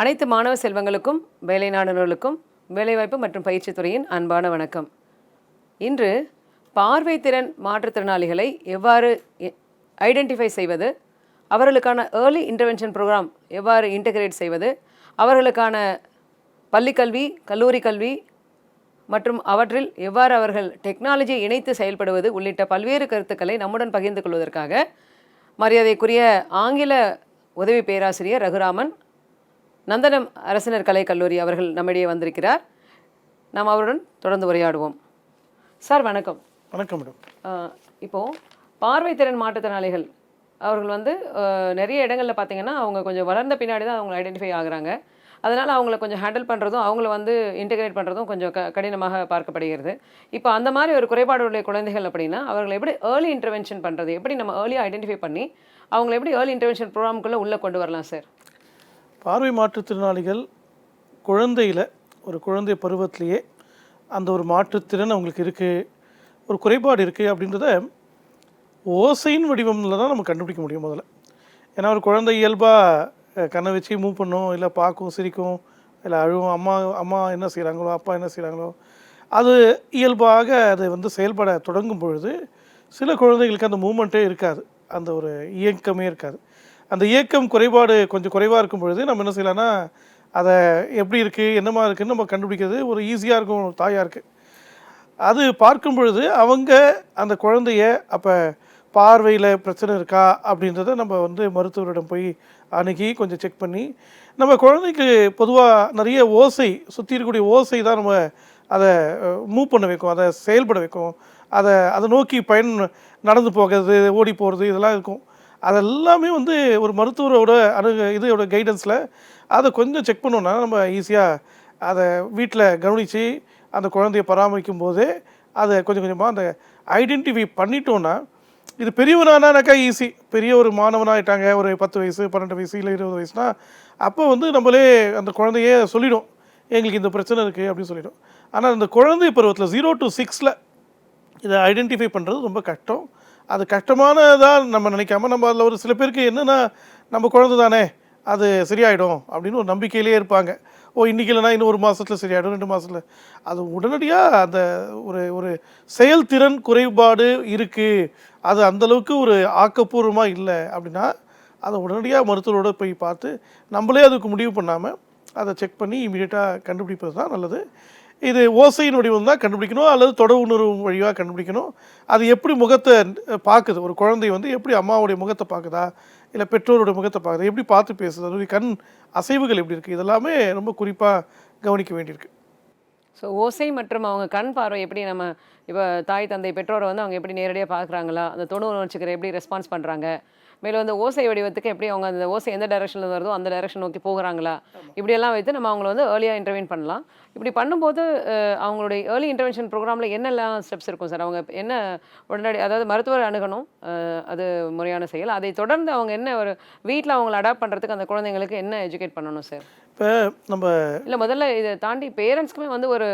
அனைத்து மாணவ செல்வங்களுக்கும் வேலை நாடுகளுக்கும் வேலைவாய்ப்பு மற்றும் பயிற்சித் துறையின் அன்பான வணக்கம். இன்று பார்வைத்திறன் மாற்றுத்திறனாளிகளை எவ்வாறு ஐடென்டிஃபை செய்வது, அவர்களுக்கான ஏர்லி இன்டர்வென்ஷன் ப்ரோக்ராம் எவ்வாறு இன்டகிரேட் செய்வது, அவர்களுக்கான பள்ளிக்கல்வி, கல்லூரி கல்வி மற்றும் அவற்றில் எவ்வாறு அவர்கள் டெக்னாலஜியை இணைத்து செயல்படுவது உள்ளிட்ட பல்வேறு கருத்துக்களை நம்முடன் பகிர்ந்து கொள்வதற்காக மரியாதைக்குரிய ஆங்கில உதவி பேராசிரியர் ரகுராமன், நந்தனம் அரசினர் கலைக்கல்லூரி அவர்கள் நம்மிடையே வந்திருக்கிறார். நாம் அவருடன் தொடர்ந்து உரையாடுவோம். சார் வணக்கம். வணக்கம் மேடம். இப்போது பார்வைத்திறன் மாற்றுத்திறனாளிகள் அவர்கள் நிறைய இடங்களில் பார்த்திங்கன்னா அவங்க கொஞ்சம் வளர்ந்த பின்னாடி தான் அவங்க ஐடென்டிஃபை ஆகுறாங்க. அதனால் அவங்கள கொஞ்சம் ஹேண்டில் பண்ணுறதும் அவங்கள இன்டெகிரேட் பண்ணுறதும் கொஞ்சம் கடினமாக பார்க்கப்படுகிறது. இப்போ அந்த மாதிரி ஒரு குறைபாடுடைய குழந்தைகள் அப்படின்னா அவர்களை எப்படி ஏர்லி இன்டர்வென்ஷன் பண்ணுறது, எப்படி நம்ம ஏர்லியாக ஐடென்டிஃபை பண்ணி அவங்களை எப்படி ஏர்லி இன்டர்வென்ஷன் ப்ரோக்ராமுக்குள்ளே உள்ளே கொண்டு வரலாம் சார்? பார்வை மாற்றுத்திறனாளிகள் ஒரு குழந்தை பருவத்திலேயே அந்த ஒரு மாற்றுத்திறன் அவங்களுக்கு இருக்குது, ஒரு குறைபாடு இருக்குது அப்படின்றத ஓசையின் வடிவமில் தான் நம்ம கண்டுபிடிக்க முடியும் முதல்ல. ஏன்னா ஒரு குழந்தை இயல்பாக கண்ணை வச்சு மூவ் பண்ணும், இல்லை பார்க்கும், சிரிக்கும், இல்லை அழுவும், அம்மா அம்மா என்ன செய்கிறாங்களோ, அப்பா என்ன செய்கிறாங்களோ, அது இயல்பாக அது செயல்பட தொடங்கும் பொழுது சில குழந்தைகளுக்கு அந்த மூமெண்ட்டே இருக்காது, அந்த ஒரு இயக்கமே இருக்காது. அந்த இயக்கம் குறைபாடு கொஞ்சம் குறைவாக இருக்கும் பொழுது நம்ம என்ன செய்யலாம்னா அதை எப்படி இருக்குது, என்னமா இருக்குதுன்னு நம்ம கண்டுபிடிக்கிறது ஒரு ஈஸியாக இருக்கும் தாயாருக்கு. அது பார்க்கும் பொழுது அவங்க அந்த குழந்தைய அப்போ பார்வையில் பிரச்சனை இருக்கா அப்படின்றத நம்ம மருத்துவரிடம் போய் அணுகி கொஞ்சம் செக் பண்ணி, நம்ம குழந்தைக்கு பொதுவாக நிறைய ஓசை, சுற்றி இருக்கக்கூடிய ஓசை தான் நம்ம அதை மூவ் பண்ண வைக்கும், அதை செயல்பட வைக்கும், அதை நோக்கி நடந்து போகிறது, ஓடி போகிறது, இதெல்லாம் இருக்கும். அதெல்லாமே ஒரு மருத்துவரோட இதோட கைடன்ஸில் அதை கொஞ்சம் செக் பண்ணோன்னா நம்ம ஈஸியாக அதை வீட்டில் கவனித்து அந்த குழந்தைய பராமரிக்கும் போதே அதை கொஞ்சம் கொஞ்சமாக அந்த ஐடென்டிஃபை பண்ணிட்டோன்னா, இது பெரியவனானாக்கா ஈஸி. பெரிய ஒரு மாணவனாகிட்டாங்க, ஒரு 10 வயசு 12 வயசு இல்லை 20 வயசுனா அப்போ நம்மளே அந்த குழந்தைய சொல்லிடும், எங்களுக்கு இந்த பிரச்சனை இருக்குது அப்படின்னு சொல்லிடும். ஆனால் அந்த குழந்தை பருவத்தில் 0 to 6 இதை ஐடென்டிஃபை பண்ணுறது ரொம்ப கஷ்டம். அது கஷ்டமானதாக நம்ம நினைக்காம நம்ம அதில் ஒரு சில பேருக்கு என்னென்னா, நம்ம குழந்தை தானே அது சரியாயிடும் அப்படின்னு ஒரு நம்பிக்கையிலே இருப்பாங்க. இன்றைக்கி இல்லைனா இன்னும் 1 மாதத்தில் சரியாயிடும், 2 மாதத்தில். அது உடனடியாக அந்த ஒரு செயல்திறன் குறைபாடு இருக்குது, அது அந்தளவுக்கு ஒரு ஆக்கப்பூர்வமாக இல்லை அப்படின்னா அதை உடனடியாக மருத்துவரோடு போய் பார்த்து நம்மளே அதுக்கு முடிவு பண்ணாமல் அதை செக் பண்ணி இமீடியட்டாக கண்டுபிடிப்பது தான் நல்லது. இது ஓசையின் வடிவம் தான் கண்டுபிடிக்கணும், அல்லது தொட உணர்வு வழியாக கண்டுபிடிக்கணும். அது எப்படி முகத்தை பார்க்குது, ஒரு குழந்தை எப்படி அம்மாவுடைய முகத்தை பார்க்குதா, இல்லை பெற்றோருடைய முகத்தை பார்க்குதா, எப்படி பார்த்து பேசுது, அதோடைய கண் அசைவுகள் எப்படி இருக்குது, இதெல்லாமே ரொம்ப குறிப்பாக கவனிக்க வேண்டியிருக்கு. ஸோ ஓசை மற்றும் அவங்க கண் பார்வை எப்படி நம்ம இப்போ தாய் தந்தை பெற்றோரை அவங்க எப்படி நேரடியாக பார்க்குறாங்களா, அந்த தொடு உணர்ச்சிக்கிற எப்படி ரெஸ்பான்ஸ் பண்ணுறாங்க, மேலும் அந்த ஓசை வடிவத்துக்கு எப்படி அவங்க அந்த ஓசை எந்த டைரக்ஷனில் வருதோ அந்த டைரக்ஷன் நோக்கி போகிறாங்களா, இப்படியெல்லாம் வைத்து நம்ம அவங்கள ஏர்லியாக இன்டர்வென் பண்ணலாம். இப்படி பண்ணும்போது அவங்களுடைய ஏர்லி இன்டர்வென்ஷன் ப்ரோக்ராமில் என்னெல்லாம் ஸ்டெப்ஸ் இருக்கும் சார்? அவங்க என்ன உடனடி அதாவது மருத்துவரை அணுகணும், அது முறையான செயல். அதை தொடர்ந்து அவங்க என்ன ஒரு வீட்டில் அவங்கள அடாப்ட் பண்ணுறதுக்கு அந்த குழந்தைங்களுக்கு என்ன எஜுகேட் பண்ணணும் சார்? இப்போ நம்ம இல்லை முதல்ல இதை தாண்டி பேரண்ட்ஸ்க்குமே ஒரு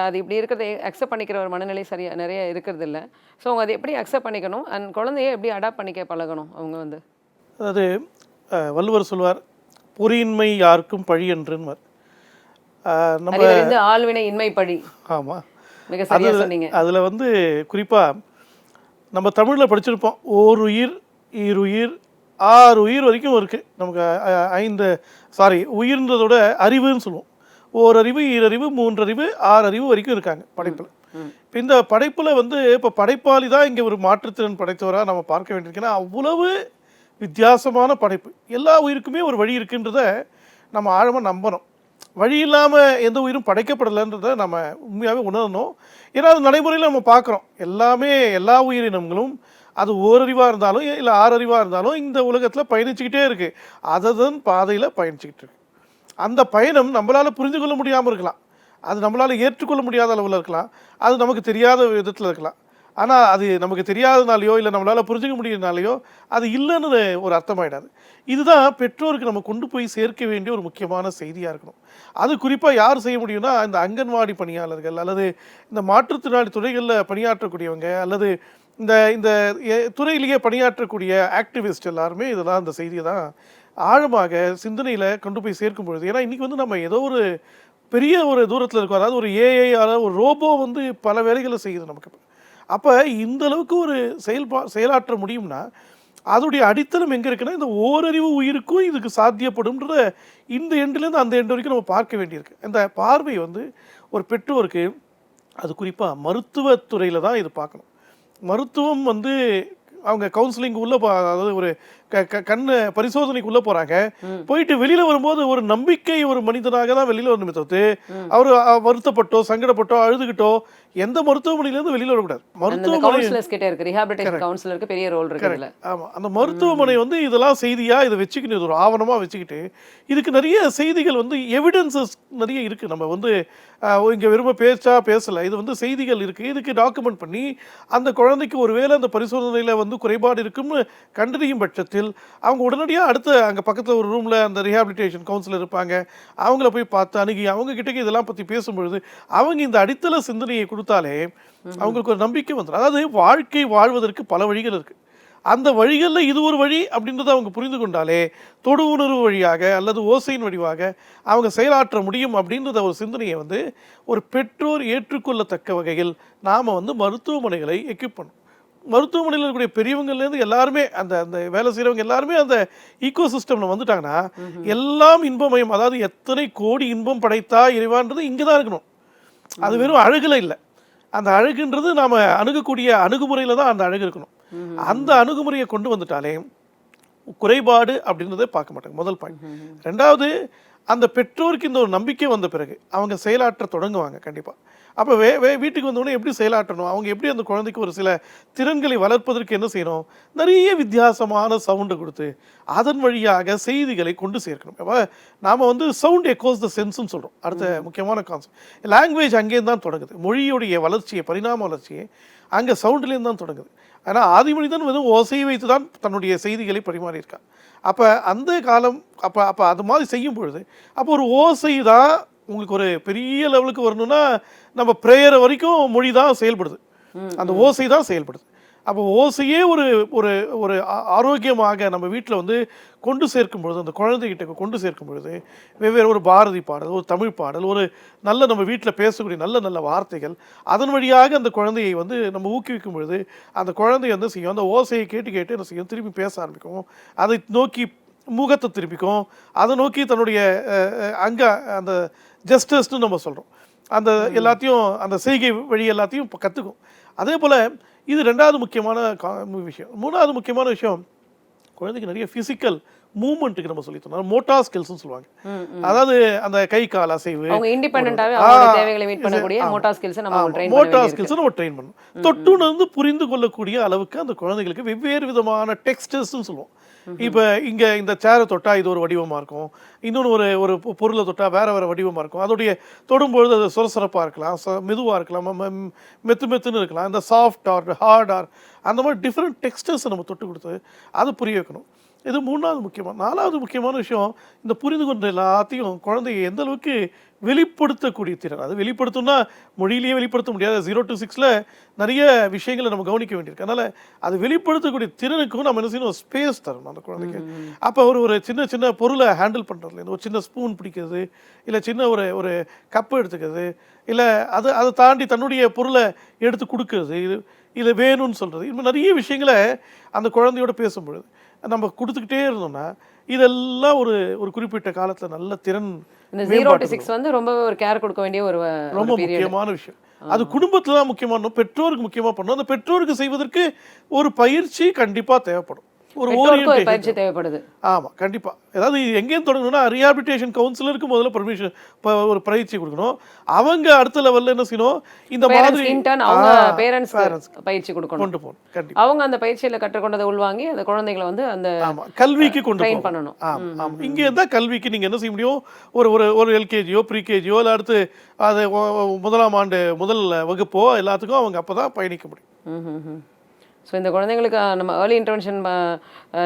அது இப்படி இருக்கிறத அக்செப்ட் பண்ணிக்கிற ஒரு மனநிலை சரியாக நிறைய இருக்கிறது இல்லை. ஸோ அவங்க அதை எப்படி அக்செப்ட் பண்ணிக்கணும், அண்ட் குழந்தைய எப்படி அடாப்ட் பண்ணிக்க பழகணும் அவங்க அதாவது வள்ளுவர் சொல்வார், பொறியின்மை யாருக்கும் பழி என்றுன்வார். நம்ம ஆழ்வினை இன்மை பழி. ஆமாம், மிக சரியா சொன்னீங்க. அதில் குறிப்பாக நம்ம தமிழில் படிச்சிருப்போம், ஓர் உயிர், ஈருயிர், 6 உயிர் வரைக்கும் இருக்குது நமக்கு. உயிர்ன்றதோட அறிவுன்னு சொல்லுவோம். ஓரறிவு, ஈரறிவு, 3 அறிவு, 6 அறிவு வரைக்கும் இருக்காங்க படைப்பில். இப்போ இந்த படைப்பில் இப்போ படைப்பாளி தான் இங்கே ஒரு மாற்றுத்திறன் படைத்தவராக நம்ம பார்க்க வேண்டியிருக்கேன்னா, அவ்வளவு வித்தியாசமான படைப்பு. எல்லா உயிருக்குமே ஒரு வழி இருக்குன்றத நம்ம ஆழமாக நம்பணும். வழி இல்லாமல் எந்த உயிரும் படைக்கப்படலைன்றதை நம்ம உண்மையாகவே உணரணும். ஏன்னா அது நடைமுறையில் நம்ம பார்க்குறோம். எல்லா உயிரினங்களும் அது ஓரறிவாக இருந்தாலும் இல்லை 6 அறிவாக இருந்தாலும் இந்த உலகத்தில் பயணிச்சுக்கிட்டே இருக்குது. அதன் பாதையில் பயணிச்சுக்கிட்டு இருக்கு. அந்த பயணம் நம்மளால் புரிந்து கொள்ள முடியாமல் இருக்கலாம், அது நம்மளால் ஏற்றுக்கொள்ள முடியாத அளவில் இருக்கலாம், அது நமக்கு தெரியாத விதத்தில் இருக்கலாம். ஆனால் அது நமக்கு தெரியாதனாலையோ இல்லை நம்மளால் புரிஞ்சுக்க முடியாதனாலையோ அது இல்லைன்னு ஒரு அர்த்தமாயிடாது. இதுதான் பெற்றோருக்கு நம்ம கொண்டு போய் சேர்க்க வேண்டிய ஒரு முக்கியமான செய்தியாக இருக்கணும். அது குறிப்பாக யார் செய்ய முடியும்னா, இந்த அங்கன்வாடி பணியாளர்கள் அல்லது இந்த மாற்றுத்திறனாளி துறைகளில் பணியாற்றக்கூடியவங்க அல்லது இந்த துறையிலேயே பணியாற்றக்கூடிய ஆக்டிவிஸ்ட் எல்லாருமே இதெல்லாம் அந்த செய்தியை தான் ஆழமாக சிந்தனையில் கொண்டு போய் சேர்க்கும் பொழுது, ஏன்னா இன்றைக்கி வந்து நம்ம ஏதோ ஒரு பெரிய ஒரு தூரத்தில் இருக்கோம். அதாவது ஒரு ஏஐ, அதாவது ஒரு ரோபோ வந்து பல வேலைகளை செய்யுது நமக்கு. அப்போ இந்த அளவுக்கு ஒரு செயலாற்ற முடியும்னா அதோடைய அடித்தளம் எங்கே இருக்குன்னா, இந்த ஓரறிவு உயிருக்கும் இதுக்கு சாத்தியப்படும்ன்றத இந்த எண்டுலேருந்து அந்த எண்டு வரைக்கும் நம்ம பார்க்க வேண்டியிருக்கு. இந்த பார்வை வந்து ஒரு பெற்றோருக்கு, அது குறிப்பாக மருத்துவத்துறையில் தான் இது பார்க்கணும். மருத்துவம் வந்து அவங்க கவுன்சிலிங் உள்ளே அதாவது ஒரு கண்ணு பரிசோதனைக்கு உள்ளே போகிறாங்க. போயிட்டு வெளியில் வரும்போது ஒரு நம்பிக்கை ஒரு மனிதனாக தான் வெளியில் வரணுமே தவிர்த்து அவர் வருத்தப்பட்டோ சங்கடப்பட்டோ அழுதுகிட்டோ எந்த மருத்துவமனையிலேருந்து வெளியில் வரக்கூடாது. ஆமாம், அந்த மருத்துவமனை வந்து இதெல்லாம் செய்தியாக இதை வச்சுக்கிட்டு ஒரு ஆவணமாக வச்சுக்கிட்டு இதுக்கு நிறைய செய்திகள் வந்து எவிடன்சஸ் நிறைய இருக்குது. நம்ம வந்து இங்கே விரும்ப பேசலை, இது வந்து செய்திகள் இருக்குது. இதுக்கு டாக்குமெண்ட் பண்ணி அந்த குழந்தைக்கு ஒருவேளை அந்த பரிசோதனையில் வந்து குறைபாடு இருக்குன்னு கண்டறியும் பட்சத்தில் அவங்க உடனடியாக அடுத்த அங்கே பக்கத்தில் ஒரு ரூமில் அந்த ரீஹாபிலிட்டேஷன் கவுன்சிலர் இருப்பாங்க. அவங்கள போய் பார்த்து அணுகி அவங்க கிட்டே இதெல்லாம் பற்றி பேசும்பொழுது அவங்க இந்த அடித்தள சிந்தனையை கொடுத்தாலே அவங்களுக்கு ஒரு நம்பிக்கை வந்துடும். அதாவது வாழ்க்கை வாழ்வதற்கு பல வழிகள் இருக்குது. அந்த வழிகளில் இது ஒரு வழி அப்படின்றத அவங்க புரிந்து கொண்டாலே தொடு உணர்வு வழியாக அல்லது ஓசையின் வழியாக அவங்க செயலாற்ற முடியும் அப்படின்றத ஒரு சிந்தனையை வந்து ஒரு பெற்றோர் ஏற்றுக்கொள்ளத்தக்க வகையில் நாம் வந்து மருத்துவமனைகளை எக்யூப் பண்ணணும். மருத்துவமனையில் இருக்கக்கூடிய பெரியவங்கள்லேருந்து எல்லாருமே அந்த அந்த வேலை செய்கிறவங்க எல்லாருமே அந்த ஈகோ சிஸ்டமில் வந்துட்டாங்கன்னா எல்லாம் இன்பமயம். அதாவது எத்தனை கோடி இன்பம் படைத்தா இறைவான்றது இங்கே தான் இருக்கணும். அது வெறும் அழகில் இல்லை. அந்த அழகுன்றது நாம் அணுகக்கூடிய அணுகுமுறையில் தான் அந்த அழகு இருக்கணும். அந்த அணுகுமுறையை கொண்டு வந்துட்டாலே குறைபாடு அப்படின்றத பார்க்க மாட்டாங்க. முதல் பாயிண்ட். ரெண்டாவது, அந்த பெற்றோருக்கு இந்த ஒரு நம்பிக்கை வந்த பிறகு அவங்க செயலாற்ற தொடங்குவாங்க கண்டிப்பாக. அப்போ வீட்டுக்கு வந்தோடனே எப்படி செயலாற்றணும், அவங்க எப்படி அந்த குழந்தைக்கு ஒரு சில திறன்களை வளர்ப்பதற்கு என்ன செய்யணும், நிறைய வித்தியாசமான சவுண்டை கொடுத்து அதன் வழியாக செய்திகளை கொண்டு சேர்க்கணும். அப்போ நாம் வந்து சவுண்ட் எக்கோஸ் த சென்ஸ்ன்னு சொல்கிறோம். அடுத்த முக்கியமான கான்செப்ட். லாங்குவேஜ் அங்கேருந்து தான் தொடங்குது. மொழியுடைய வளர்ச்சியை, பரிணாம வளர்ச்சியை அங்கே சவுண்ட்லேருந்து தான் தொடங்குது. ஆனால் ஆதி மனிதன் வெறும் ஓசையை வைத்து தான் தன்னுடைய செய்திகளை பரிமாறியிருக்கான். அப்போ அந்த காலம் அப்போ அது மாதிரி செய்யும் பொழுது அப்போ ஒரு ஓசை தான் உங்களுக்கு ஒரு பெரிய லெவலுக்கு வரணும்னா நம்ம ப்ரேயரை வரைக்கும் மொழி தான் செயல்படுது, அந்த ஓசை தான் செயல்படுது. அப்போ ஓசையே ஒரு ஒரு ஒரு ஆரோக்கியமாக நம்ம வீட்டில் வந்து கொண்டு சேர்க்கும் பொழுது, அந்த குழந்தைகிட்ட கொண்டு சேர்க்கும் பொழுது வெவ்வேறு ஒரு பாரதி பாடல், ஒரு தமிழ் பாடல், ஒரு நல்ல நம்ம வீட்டில் பேசக்கூடிய நல்ல நல்ல வார்த்தைகள், அதன் வழியாக அந்த குழந்தையை வந்து நம்ம ஊக்குவிக்கும் பொழுது அந்த குழந்தை வந்து செய்யும், அந்த ஓசையை கேட்டு கேட்டு என்ன செய்யும், திருப்பி பேச ஆரம்பிக்கும். அதை நோக்கி முகத்தை திருப்பிக்கும், அதை நோக்கி தன்னுடைய அங்கே அந்த ஜஸ்டஸ்ன்னு நம்ம சொல்கிறோம், அந்த எல்லாத்தையும் அந்த செய்கை வழி எல்லாத்தையும் இப்போ கற்றுக்கும். அதே போல் இது ரெண்டாவது முக்கியமான விஷயம். மூணாவது முக்கியமான விஷயம், குழந்தைக்கு நிறைய ஃபிசிக்கல் மூவ்மெண்ட்டுக்கு நம்ம சொல்லி தரோம். மோட்டார் ஸ்கில்ஸ்னு சொல்லுவாங்க. அதாவது அந்த கை கால் அசைவு, மோட்டார் ஸ்கில்ஸை நம்ம ட்ரெயின் பண்ணணும். தொட்டுணர்ந்து புரிந்து கொள்ளக்கூடிய அளவுக்கு அந்த குழந்தைகளுக்கு வெவ்வேறு விதமான டெக்ஸ்டர்ஸ்ன்னு சொல்லுவோம். இப்போ இங்கே இந்த சேரை தொட்டால் இது ஒரு வடிவமாக இருக்கும், இன்னொன்று ஒரு பொருளை தொட்டால் வேறு வடிவமாக இருக்கும். அதோடைய தொடும்பொழுது அது சுரசுரப்பாக இருக்கலாம், மெதுவாக இருக்கலாம், மெத்துன்னு இருக்கலாம், இந்த சாஃப்ட் ஆர் ஹார்ட் ஆர் அந்த மாதிரி டிஃப்ரெண்ட் டெக்ஸ்டர்ஸை நம்ம தொட்டு கொடுத்து அதை புரிய வைக்கணும். இது மூணாவது முக்கியமான. நாலாவது முக்கியமான விஷயம், இந்த புரிந்து கொண்ட எல்லாத்தையும் குழந்தைய எந்த அளவுக்கு வெளிப்படுத்தக்கூடிய திறன். அது வெளிப்படுத்தணும்னா மொழியிலேயே வெளிப்படுத்த முடியாது. 0 to 6 நிறைய விஷயங்களை நம்ம கவனிக்க வேண்டியிருக்கு. அதனால் அது வெளிப்படுத்தக்கூடிய திறனுக்கும் நம்ம என்ன செய்யணும், ஸ்பேஸ் தரணும் அந்த குழந்தைக்கு. அப்போ ஒரு சின்ன சின்ன பொருளை ஹேண்டில் பண்ணுறதுல, ஒரு சின்ன ஸ்பூன் பிடிக்கிறது, இல்லை சின்ன ஒரு கப்பு எடுத்துக்கிறது, இல்லை அதை தாண்டி தன்னுடைய பொருளை எடுத்து கொடுக்கறது, இது வேணும்னு சொல்கிறது, இன்னும் நிறைய விஷயங்களை அந்த குழந்தையோட பேசும்பொழுது நம்ம கொடுத்துக்கிட்டே இருந்தோம்னா இதெல்லாம் ஒரு குறிப்பிட்ட காலத்தில் நல்ல திறன். இந்த 0 to 6 வந்து ரொம்ப ஒரு கேர் கொடுக்க வேண்டிய ரொம்ப முக்கியமான விஷயம். அது குடும்பத்தில் தான் முக்கியமான, பெற்றோருக்கு முக்கியமாக பண்ணணும். அந்த பெற்றோருக்கு செய்வதற்கு ஒரு பயிற்சி கண்டிப்பாக தேவைப்படும், ஒரு பயிற்சி தேவைப்படுது. ஆமாம், கண்டிப்பாக. ஏதாவது எங்கேயும் தொடங்கணும்னா ரீஹாபிலிட்டேஷன் கவுன்சிலருக்கு முதல்ல பர்மிஷன், ஒரு பயிற்சி கொடுக்கணும். அவங்க அடுத்த லெவலில் என்ன செய்யணும், இந்த மாதிரி பேரண்ட்ஸ் பயிற்சி கொடுக்கணும், கொண்டு போகணும். கண்டிப்பாக அவங்க அந்த பயிற்சியில் கற்றுக்கொண்டதை உள்வாங்கி அந்த குழந்தைகளை வந்து அந்த கல்விக்கு கொண்டு ட்ரெயின் பண்ணணும். ஆமாம், இங்கே இருந்தால் கல்விக்கு நீங்கள் என்ன செய்ய முடியும், ஒரு எல்கேஜியோ ப்ரீகேஜியோ இல்லை அடுத்து அது 1ஆம் ஆண்டு முதல் வகுப்போ எல்லாத்துக்கும் அவங்க அப்போ தான் பயணிக்க முடியும். ஸோ இந்த குழந்தைங்களுக்கு நம்ம ஏர்லி இன்டர்வென்ஷன்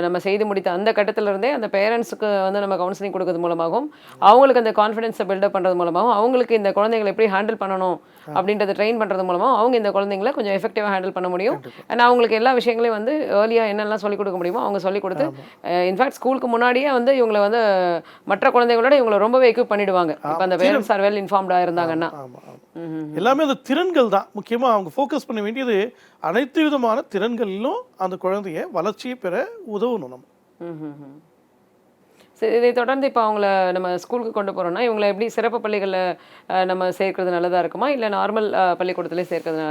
நம்ம செய்து முடித்த அந்த கட்டத்திலிருந்தே அந்த பேரண்ட்ஸுக்கு வந்து நம்ம கவுன்சிலிங் கொடுக்கறது மூலமாகவும் அவங்களுக்கு அந்த கான்ஃபிடென்ஸை பில்டப் பண்ணுறது மூலமாகவும் அவங்களுக்கு இந்த குழந்தைங்களை எப்படி ஹேண்டில் பண்ணணும் அப்படின்றத ட்ரெயின் பண்ணுறது மூலமாக அவங்க இந்த குழந்தைங்களை கொஞ்சம் எஃபெக்டிவாக ஹேண்டில் பண்ண முடியும். அண்ட் அவங்களுக்கு எல்லா விஷயங்களையும் வந்து ஏர்லியாக என்னெல்லாம் சொல்லிக் கொடுக்க முடியுமோ அவங்க சொல்லிக் கொடுத்து இன்ஃபேக்ட் ஸ்கூலுக்கு முன்னாடியே வந்து இவங்களை வந்து மற்ற குழந்தைங்களோட இவங்களை ரொம்பவே எக்யூப் பண்ணிடுவாங்க. இப்போ அந்த பேரண்ட்ஸ் ஆர் வெல் இன்ஃபார்ம்டாக இருந்தாங்கன்னா எல்லாமே அந்த திறன்கள் தான் முக்கியமாக அவங்க ஃபோக்கஸ் பண்ண வேண்டியது. அனைத்து விதமான திறன்களிலும் அந்த குழந்தைய வளர்ச்சியை பெற உதவணும் நம்ம. சரி, இதை தொடர்ந்து இப்போ அவங்கள நம்ம ஸ்கூலுக்கு கொண்டு போகிறோம்னா இவங்களை எப்படி சிறப்பு பள்ளிகளில் நம்ம சேர்க்கறது நல்லதாக இருக்குமா, இல்லை நார்மல் பள்ளிக்கூடத்துலேயே சேர்க்கறது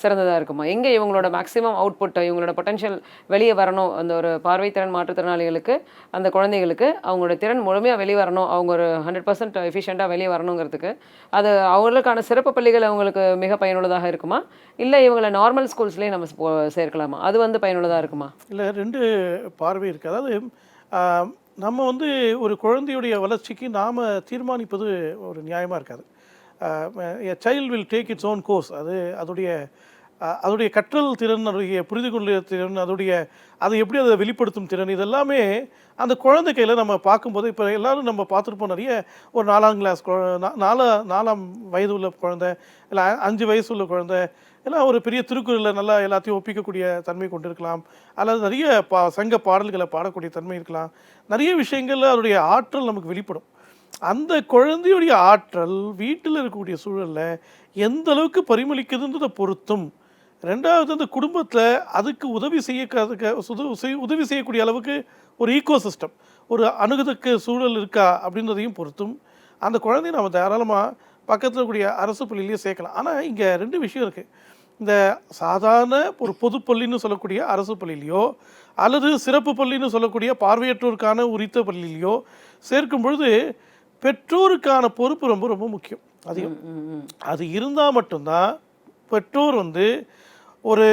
சிறந்ததாக இருக்குமா? எங்கே இவங்களோட மேக்ஸிமம் அவுட்புட், இவங்களோட பொட்டன்ஷியல் வெளியே வரணும், அந்த ஒரு பார்வைத்திறன் மாற்றுத்திறனாளிகளுக்கு அந்த குழந்தைகளுக்கு அவங்களோட திறன் முழுமையாக வெளியே வரணும், அவங்க ஒரு 100% எஃபிஷியண்ட்டாக வெளியே வரணுங்கிறதுக்கு அது அவங்களுக்கான சிறப்பு பள்ளிகள் அவங்களுக்கு மிக பயனுள்ளதாக இருக்குமா, இல்லை இவங்களை நார்மல் ஸ்கூல்ஸ்லேயே நம்ம சேர்க்கலாமா? அது வந்து பயனுள்ளதாக இருக்குமா? இல்லை, ரெண்டு பார்வை இருக்குது. அதாவது நம்ம வந்து ஒரு குழந்தையுடைய வளர்ச்சிக்கு நாம் தீர்மானிப்பது ஒரு நியாயமாக இருக்காது. Child will take its own course. அதோடைய கற்றல் திறன், அதோடைய புரிந்து கொள்ள திறன், அதை எப்படி அதை வெளிப்படுத்தும் திறன், இதெல்லாமே அந்த குழந்தை கையில் நம்ம பார்க்கும்போது இப்போ எல்லோரும் நம்ம பார்த்துருப்போம். நிறைய ஒரு 4ஆம் கிளாஸ் 4ஆம் வயது உள்ள குழந்தை, இல்லை 5 வயசு உள்ள குழந்தை எல்லாம் ஒரு பெரிய திருக்குறளில் நல்லா எல்லாத்தையும் ஒப்பிக்கக்கூடிய தன்மை கொண்டு இருக்கலாம், அல்லது நிறைய சங்க பாடல்களை பாடக்கூடிய தன்மை இருக்கலாம். நிறைய விஷயங்களில் அதோடைய ஆற்றல் நமக்கு வெளிப்படும். அந்த குழந்தையுடைய ஆற்றல் வீட்டில் இருக்கக்கூடிய சூழலில் எந்த அளவுக்கு பரிமளிக்குதுன்றதை பொறுத்தும், ரெண்டாவது அந்த குடும்பத்தில் அதுக்கு உதவி செய்யக்கூடிய அளவுக்கு ஒரு ஈக்கோ சிஸ்டம், ஒரு அணுகுதற்கு சூழல் இருக்கா அப்படின்றதையும் பொறுத்தும் அந்த குழந்தைய நம்ம தாராளமாக பக்கத்தில் இருக்கக்கூடிய அரசு பள்ளியிலேயே சேர்க்கலாம். ஆனால் இங்கே 2 விஷயம் இருக்குது. இந்த சாதாரண ஒரு பொதுப்பள்ளின்னு சொல்லக்கூடிய அரசு பள்ளியிலையோ அல்லது சிறப்பு பள்ளின்னு சொல்லக்கூடிய பார்வையற்றோருக்கான உரித்த பள்ளியிலையோ சேர்க்கும் பொழுது பெற்றோருக்கான பொறுப்பு ரொம்ப ரொம்ப முக்கியம். அது இருந்தால் மட்டும்தான் பெற்றோர் வந்து ஒரு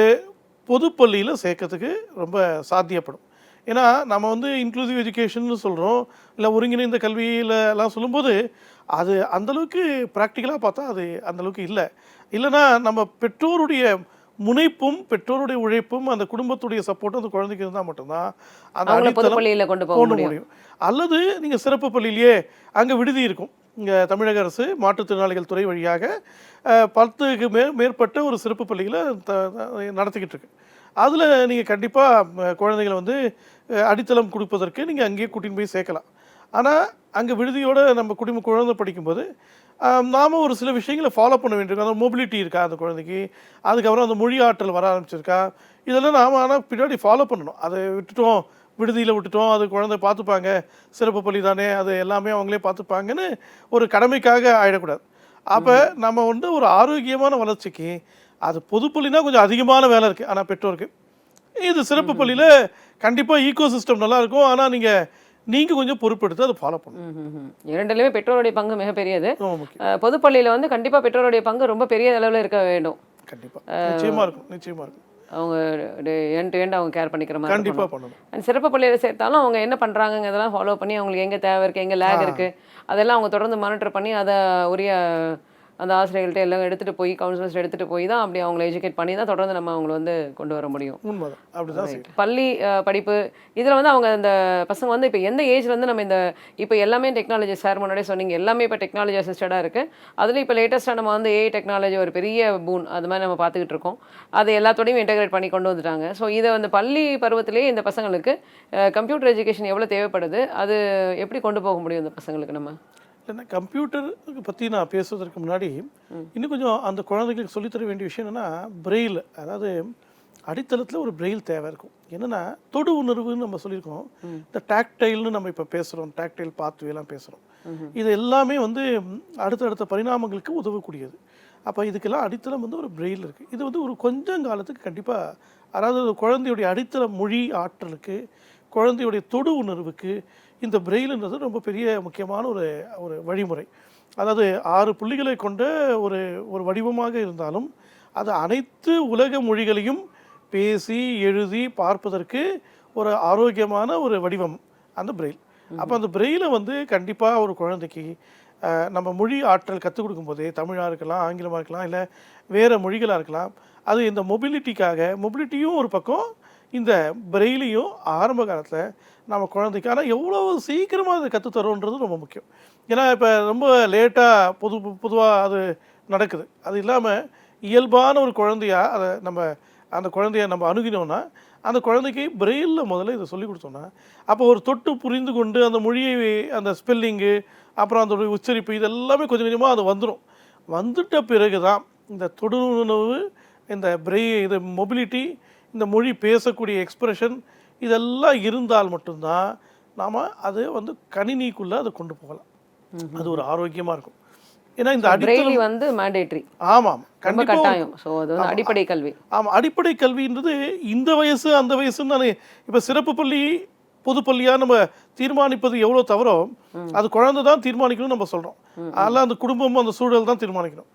பொதுப்பள்ளியில் சேர்க்கறதுக்கு ரொம்ப சாத்தியப்படும். ஏன்னா நம்ம வந்து இன்க்ளூசிவ் எஜுகேஷன் சொல்கிறோம், இல்லை ஒருங்கிணைந்த கல்வியில் எல்லாம் சொல்லும்போது அது அந்தளவுக்கு ப்ராக்டிக்கலாக பார்த்தா அது அந்தளவுக்கு இல்லைன்னா நம்ம பெற்றோருடைய முனைப்பும் பெற்றோருடைய உழைப்பும் அந்த குடும்பத்துடைய சப்போர்ட்டும் அந்த குழந்தைக்கு இருந்தால் மட்டும்தான் அந்த அடித்தளம் கொண்டு போக முடியும். அல்லது நீங்கள் சிறப்பு பள்ளியிலேயே அங்கே விடுதி இருக்கும். இங்கே தமிழக அரசு மாற்றுத்திறனாளிகள் துறை வழியாக 10க்கு மேற்பட்ட ஒரு சிறப்பு பள்ளிகளை நடத்திக்கிட்டு இருக்கு. அதில் நீங்கள் கண்டிப்பாக குழந்தைகளை வந்து அடித்தளம் கொடுப்பதற்கு நீங்கள் அங்கேயே கூட்டின்னு போய் சேர்க்கலாம். ஆனால் அங்கே விடுதியோடு நம்ம குழந்தை படிக்கும்போது நாம் ஒரு சில விஷயங்களை ஃபாலோ பண்ண வேண்டியிருக்கோம். அந்த மொபிலிட்டி இருக்கா அந்த குழந்தைக்கு, அதுக்கப்புறம் அந்த மொழி ஆற்றல் வர ஆரம்பிச்சிருக்கா, இதெல்லாம் நாம் ஆனால் பின்னாடி ஃபாலோ பண்ணணும். அதை விட்டுட்டோம், விடுதியில் விட்டுட்டோம், அது குழந்தை பார்த்துப்பாங்க, சிறப்பு பள்ளி தானே, அது எல்லாமே அவங்களே பார்த்துப்பாங்கன்னு ஒரு கடமைக்காக ஆகிடக்கூடாது. அப்போ நம்ம வந்து ஒரு ஆரோக்கியமான வளர்ச்சிக்கு அது பொதுப்பள்ளினா கொஞ்சம் அதிகமான வேலை இருக்குது. ஆனால் பெற்றோருக்கு இது சிறப்பு பள்ளியில் கண்டிப்பாக ஈக்கோ சிஸ்டம் நல்லாயிருக்கும். ஆனால் நீங்கள் கொஞ்சம் பொறுப்பெடுத்து அதை ஃபாலோ பண்ணணும். இரண்டுலையுமே பெற்றோருடைய பங்கு மிகப்பெரியது. பொதுப்பள்ளியில் வந்து கண்டிப்பாக பெற்றோருடைய பங்கு ரொம்ப பெரிய அளவில் இருக்க வேண்டும். கண்டிப்பாக நிச்சயமாக இருக்கும். அவங்க எண்ட் டு எண்ட் அவங்க கேர் பண்ணிக்கிற மாதிரி கண்டிப்பாக பண்ணணும். அண்ட் சிறப்பு பள்ளியில் சேர்த்தாலும் அவங்க என்ன பண்ணுறாங்கங்கிறதெல்லாம் ஃபாலோ பண்ணி அவங்களுக்கு எங்கே தேவை இருக்குது, எங்கே லேக் இருக்குது, அதெல்லாம் அவங்க தொடர்ந்து மானிட்டர் பண்ணி அதை உரிய அந்த ஆசிரியர்கள்ட்ட எல்லாம் எடுத்துகிட்டு போய் கவுன்சிலர்ஸ் எடுத்துகிட்டு போய் தான் அப்படி அவங்களை எஜுகேட் பண்ணி தான் தொடர்ந்து நம்ம அவங்களை வந்து கொண்டு வர முடியும். பள்ளி படிப்பு இதில் வந்து அவங்க அந்த பசங்க வந்து இப்போ எந்த ஏஜ்லேருந்து நம்ம இந்த இப்போ எல்லாமே டெக்னாலஜி சார் முன்னாடியே சொன்னீங்க, எல்லாமே இப்போ டெக்னாலஜி அசிஸ்டடாக இருக்குது. அதில் இப்போ லேட்டஸ்ட்டாக நம்ம வந்து ஏஐ டெக்னாலஜி ஒரு பெரிய பூன் அது மாதிரி நம்ம பார்த்துக்கிட்டு இருக்கோம். அது எல்லாத்தோடையும் இன்டெகிரேட் பண்ணி கொண்டு வந்துட்டாங்க. ஸோ இதை வந்து பள்ளி பருவத்திலேயே இந்த பசங்களுக்கு கம்ப்யூட்டர் எஜுகேஷன் எவ்வளோ தேவைப்படுது, அது எப்படி கொண்டு போக முடியும் இந்த பசங்களுக்கு? நம்ம இல்லைன்னா கம்ப்யூட்டருக்கு பற்றி நான் பேசுவதற்கு முன்னாடி இன்னும் கொஞ்சம் அந்த குழந்தைகளுக்கு சொல்லித்தர வேண்டிய விஷயம் என்னென்னா பிரெயில், அதாவது அடித்தளத்தில் ஒரு பிரெயில் தேவை இருக்கும். என்னென்னா தொடு உணர்வுன்னு நம்ம சொல்லியிருக்கோம், இந்த டாக்டைல்னு நம்ம இப்போ பேசுகிறோம், டாக்டைல் பாத்வேலாம் பேசுகிறோம். இது எல்லாமே வந்து அடுத்தடுத்த பரிணாமங்களுக்கு உதவக்கூடியது. அப்போ இதுக்கெல்லாம் அடித்தளம் வந்து ஒரு பிரெயில் இருக்குது. இது வந்து ஒரு கொஞ்சம் காலத்துக்கு கண்டிப்பாக, அதாவது குழந்தையுடைய அடித்தள மொழி ஆற்றலுக்கு, குழந்தையுடைய தொடு உணர்வுக்கு இந்த பிரெயிலுன்றது ரொம்ப பெரிய முக்கியமான ஒரு வழிமுறை. அதாவது 6 புள்ளிகளை கொண்ட ஒரு வடிவமாக இருந்தாலும் அது அனைத்து உலக மொழிகளையும் பேசி எழுதி பார்ப்பதற்கு ஒரு ஆரோக்கியமான ஒரு வடிவம் அந்த பிரெயில். அப்போ அந்த பிரெயிலை வந்து கண்டிப்பாக ஒரு குழந்தைக்கு நம்ம மொழி ஆற்றல் கற்றுக் கொடுக்கும்போதே, தமிழாக இருக்கலாம், ஆங்கிலமாக இருக்கலாம், இல்லை வேறு மொழிகளாக இருக்கலாம், அது இந்த மொபிலிட்டியும் ஒரு பக்கம், இந்த பிரெயிலையும் ஆரம்ப காலத்தில் நம்ம குழந்தைக்கு ஆனால் எவ்வளோ சீக்கிரமாக அதை கற்றுத்தரோன்றது ரொம்ப முக்கியம். ஏன்னா இப்போ ரொம்ப லேட்டாக பொதுவாக அது நடக்குது. அது இல்லாமல் இயல்பான ஒரு குழந்தையாக அதை அந்த குழந்தைய நம்ம அணுகினோன்னா, அந்த குழந்தைக்கு பிரெயிலில் முதல்ல இதை சொல்லி கொடுத்தோன்னா, அப்போ ஒரு தொட்டு புரிந்து கொண்டு அந்த மொழியை, அந்த ஸ்பெல்லிங்கு, அப்புறம் அதோடைய உச்சரிப்பு, இதெல்லாமே கொஞ்சம் கொஞ்சமாக அது வந்துடும். வந்துட்ட பிறகு தான் இந்த தொடுஉணர்வு, இந்த இது மொபிலிட்டி, இந்த மொழி பேசக்கூடிய எக்ஸ்பிரஷன், இதெல்லாம் இருந்தால் மட்டும்தான் நாம் அது கணினிக்குள்ளே அதை கொண்டு போகலாம். அது ஒரு ஆரோக்கியமாக இருக்கும். ஏன்னா இந்த பிரெய்லி மேண்டேட்டரி. ஆமாம், கண்டிப்பாக கட்டாயம். ஸோ அது அடிப்படை கல்வி. ஆமாம், அடிப்படை கல்வின்றது இந்த வயசு அந்த வயசுன்னு நான் இப்போ சிறப்பு பள்ளி பொதுப்பள்ளியாக நம்ம தீர்மானிப்பது எவ்வளோ தவறோ, அது குழந்தை தான் தீர்மானிக்கணும்னு நம்ம சொல்கிறோம். அதெல்லாம் அந்த குடும்பமும் அந்த சூழல் தான் தீர்மானிக்கணும்.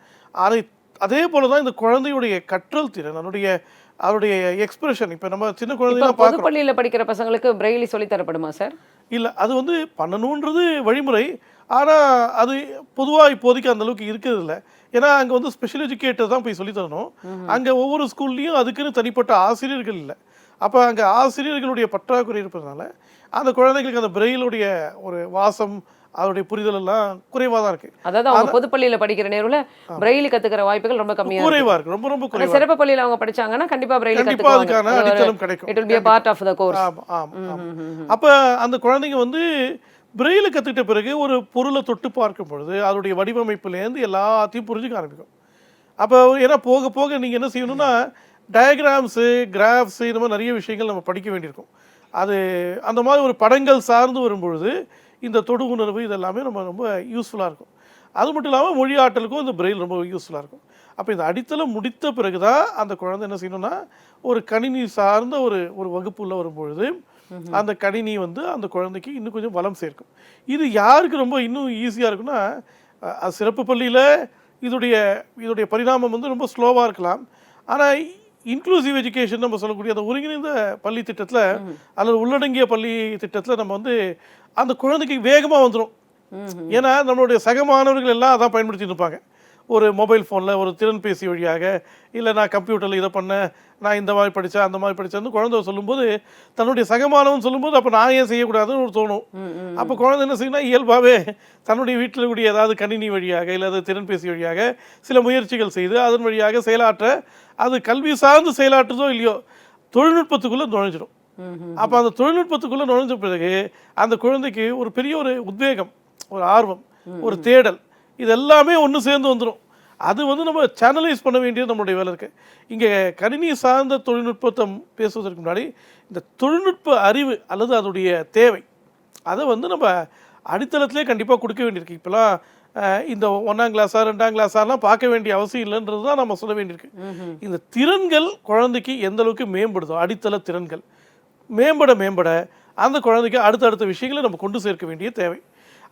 அதே போல தான் இந்த குழந்தையுடைய கற்றல் திறன், அதோடைய எக்ஸ்பிரஷன். இப்போ நம்ம சின்ன குழந்தைலாம் பொதுப்பள்ளியில் படிக்கிற பசங்களுக்கு பிரெய்லி சொல்லி தரப்படுமா சார்? இல்லை, அது பண்ணணுன்றது வழிமுறை. ஆனால் அது பொதுவாக இப்போதைக்கு அந்தளவுக்கு இருக்கிறது இல்லை. ஏன்னா அங்கே ஸ்பெஷல் எஜுகேட்டர் தான் போய் சொல்லித்தரணும். அங்கே ஒவ்வொரு ஸ்கூல்லையும் அதுக்குன்னு தனிப்பட்ட ஆசிரியர்கள் இல்லை. அப்போ அங்கே ஆசிரியர்களுடைய பற்றாக்குறை இருப்பதனால அந்த குழந்தைங்களுக்கு அந்த பிரெயிலுடைய ஒரு வாசம், அதோடைய புரிதல் எல்லாம் குறைவாக தான் இருக்குது. அதாவது அவங்க பொதுப்பள்ளியில் படிக்கிற நேரத்தில் பிரெய்லி கற்றுக்கிற வாய்ப்புகள் ரொம்ப கம்மியாக குறைவாக இருக்குது, ரொம்ப ரொம்ப குறைவாக. சிறப்பு பள்ளியில் அவங்க படிச்சாங்கன்னா கண்டிப்பாக பிரெய்லி அதுக்கான அடித்தளம் கிடைக்கும். It will be a part of the course. அப்போ அந்த குழந்தைங்க பிரெயில கற்றுக்கிட்ட பிறகு ஒரு பொருளை தொட்டு பார்க்கும் பொழுது அதோடைய வடிவமைப்புலேருந்து எல்லாத்தையும் புரிஞ்சுக்க ஆரம்பிக்கும். அப்போ ஏன்னா போக போக நீங்கள் என்ன செய்யணும்னா, டயக்ராம்ஸு, கிராஃப்ஸு, இந்த மாதிரி நிறைய விஷயங்கள் நம்ம படிக்க வேண்டியிருக்கும். அது அந்த மாதிரி ஒரு படங்கள் சார்ந்து வரும்பொழுது இந்த தொடு உணர்வு இதெல்லாமே நம்ம ரொம்ப யூஸ்ஃபுல்லாக இருக்கும். அது மட்டும் இல்லாமல் மொழி ஆற்றலுக்கும் இந்த பிரெயில் ரொம்ப யூஸ்ஃபுல்லாக இருக்கும். அப்போ இந்த அடித்தளம் முடித்த பிறகு தான் அந்த குழந்தை என்ன செய்யணும்னா, ஒரு கணினி சார்ந்த ஒரு வகுப்புள்ள வரும்பொழுது அந்த கணினி அந்த குழந்தைக்கு இன்னும் கொஞ்சம் பலம் சேர்க்கும். இது யாருக்கு ரொம்ப இன்னும் ஈஸியாக இருக்குன்னா, சிறப்பு பள்ளியில் இதோடைய பரிணாமம் ரொம்ப ஸ்லோவாக இருக்கலாம். ஆனால் இன்க்ளூசிவ் எஜுகேஷன் நம்ம சொல்லக்கூடிய அந்த ஒருங்கிணைந்த பள்ளி திட்டத்தில் அல்லது உள்ளடங்கிய பள்ளி திட்டத்தில் நம்ம அந்த குழந்தைக்கு வேகமாக வந்துடும். ஏன்னா நம்மளுடைய சக மாணவர்கள் எல்லாம் அதான் பயன்படுத்திட்டு இருப்பாங்க. ஒரு மொபைல் ஃபோனில், ஒரு திறன்பேசி வழியாக, இல்லை நான் கம்ப்யூட்டரில் இதை பண்ணேன், நான் இந்த மாதிரி படித்தேன், அந்த மாதிரி படித்தேன்னு குழந்தை சொல்லும்போது, தன்னுடைய சகமானவன் சொல்லும்போது அப்போ நான் ஏன் செய்யக்கூடாதுன்னு ஒரு தோணும். அப்போ குழந்தை என்ன செய்யணும், இயல்பாகவே தன்னுடைய வீட்டில் கூடிய ஏதாவது கணினி வழியாக இல்லை திறன்பேசி வழியாக சில முயற்சிகள் செய்து அதன் வழியாக செயலாற்ற, அது கல்வி சார்ந்து செயலாற்றுதோ இல்லையோ தொழில்நுட்பத்துக்குள்ளே நுழைஞ்சிடும். அப்போ அந்த தொழில்நுட்பத்துக்குள்ளே நுழைஞ்ச பிறகு அந்த குழந்தைக்கு ஒரு பெரிய ஒரு உத்வேகம், ஒரு ஆர்வம், ஒரு தேடல், இது எல்லாமே ஒன்று சேர்ந்து வந்துடும். அது நம்ம சேனலைஸ் பண்ண வேண்டியது நம்மளுடைய வேலை இருக்குது. இங்கே கணினி சார்ந்த தொழில்நுட்பத்தை பேசுவதற்கு முன்னாடி இந்த தொழில்நுட்ப அறிவு அல்லது அதோடைய தேவை, அதை நம்ம அடித்தளத்திலே கண்டிப்பாக கொடுக்க வேண்டியிருக்கு. இப்போலாம் இந்த 1ஆம் கிளாஸா 2ஆம் கிளாஸாலாம் பார்க்க வேண்டிய அவசியம் இல்லைன்றது தான் நம்ம சொல்ல வேண்டியிருக்கு. இந்த திறன்கள் குழந்தைக்கு எந்த அளவுக்கு மேம்படுதோ, அடித்தள திறன்கள் மேம்பட அந்த குழந்தைக்கு அடுத்தடுத்த விஷயங்களை நம்ம கொண்டு சேர்க்க வேண்டிய தேவை.